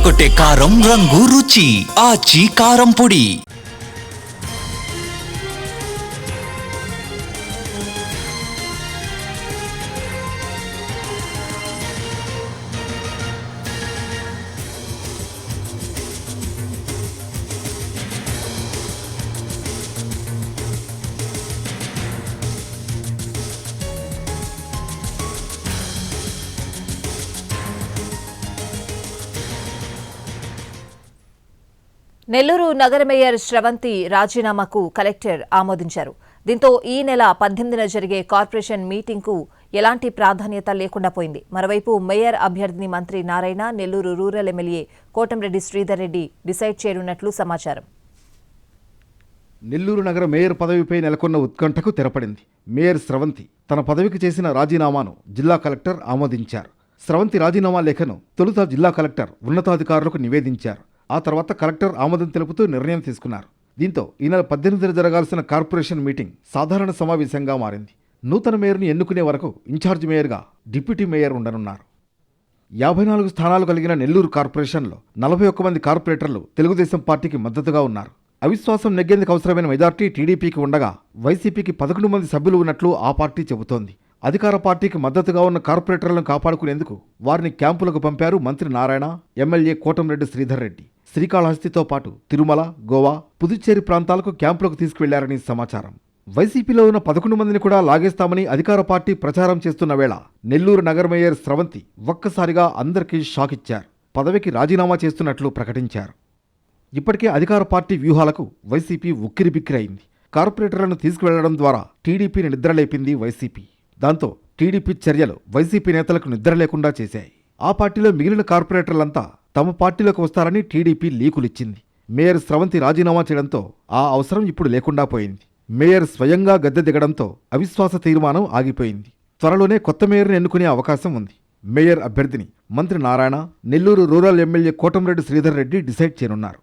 అదరగొట్టే కారం రంగు రుచి ఆచి కారం పొడి. నెల్లూరు నగర మేయర్ శ్రవంతి రాజీనామాకు కలెక్టర్ ఆమోదించారు. దీంతో ఈ నెల 18న జరిగే కార్పొరేషన్ మీటింగ్కు ఎలాంటి ప్రాధాన్యత లేకుండా పోయింది. మరోవైపు మేయర్ అభ్యర్థిని మంత్రి Narayana, Nellore rural MLA Kotamreddy Sridhar Reddy decide చేయనున్నట్లు సమాచారం. నెల్లూరు నగర మేయర్ పదవిపై నెలకొన్న ఉత్కంఠకు తెరపడింది. మేయర్ స్రవంతి తన పదవికి చేసిన రాజీనామాను జిల్లా కలెక్టర్ ఆమోదించారు. స్రవంతి రాజీనామా లేఖను తొలుత జిల్లా కలెక్టర్ ఉన్నతాధికారులకు నివేదించారు. ఆ తర్వాత కలెక్టర్ ఆమోదం తెలుపుతూ నిర్ణయం తీసుకున్నారు. దీంతో ఈ నెల 18న జరగాల్సిన కార్పొరేషన్ మీటింగ్ సాధారణ సమావేశంగా మారింది. నూతన మేయర్ని ఎన్నుకునే వరకు ఇన్ఛార్జ్ మేయర్గా డిప్యూటీ మేయర్ ఉండనున్నారు. 54 స్థానాలు కలిగిన నెల్లూరు కార్పొరేషన్లో 41 మంది కార్పొరేటర్లు తెలుగుదేశం పార్టీకి మద్దతుగా ఉన్నారు. అవిశ్వాసం నెగ్గేందుకు అవసరమైన మెజార్టీ టీడీపీకి ఉండగా వైసీపీకి 11 మంది సభ్యులు ఉన్నట్లు ఆ పార్టీ చెబుతోంది. అధికార పార్టీకి మద్దతుగా ఉన్న కార్పొరేటర్లను కాపాడుకునేందుకు వారిని క్యాంపులకు పంపారు మంత్రి నారాయణ, ఎమ్మెల్యే కోటంరెడ్డి శ్రీధర్ రెడ్డి. శ్రీకాళహస్తితో పాటు తిరుమల, గోవా, పుదుచ్చేరి ప్రాంతాలకు క్యాంపులకు తీసుకువెళ్లారని సమాచారం. వైసీపీలో ఉన్న 11 మందిని కూడా లాగేస్తామని అధికార పార్టీ ప్రచారం చేస్తున్న వేళ నెల్లూరు నగర మేయర్ స్రవంతి ఒక్కసారిగా అందరికీ షాక్ ఇచ్చారు. పదవికి రాజీనామా చేస్తున్నట్లు ప్రకటించారు. ఇప్పటికే అధికార పార్టీ వ్యూహాలకు వైసీపీ ఉక్కిరిబిక్కిరైంది. కార్పొరేటర్లను తీసుకువెళ్లడం ద్వారా టీడీపీని నిద్రలేపింది వైసీపీ. దాంతో టీడీపీ చర్యలు వైసీపీ నేతలకు నిద్ర లేకుండా చేశాయి. ఆ పార్టీలో మిగిలిన కార్పొరేటర్లంతా తమ పార్టీలోకి వస్తారని టీడీపీ లీకులిచ్చింది. మేయర్ స్రవంతి రాజీనామా చేయడంతో ఆ అవసరం ఇప్పుడు లేకుండా పోయింది. మేయర్ స్వయంగా గద్దె దిగడంతో అవిశ్వాస తీర్మానం ఆగిపోయింది. త్వరలోనే కొత్త మేయర్ని ఎన్నుకునే అవకాశం ఉంది. మేయర్ అభ్యర్థిని మంత్రి Narayana, Nellore rural MLA Kotamreddy Sridhar Reddy decide చేయనున్నారు.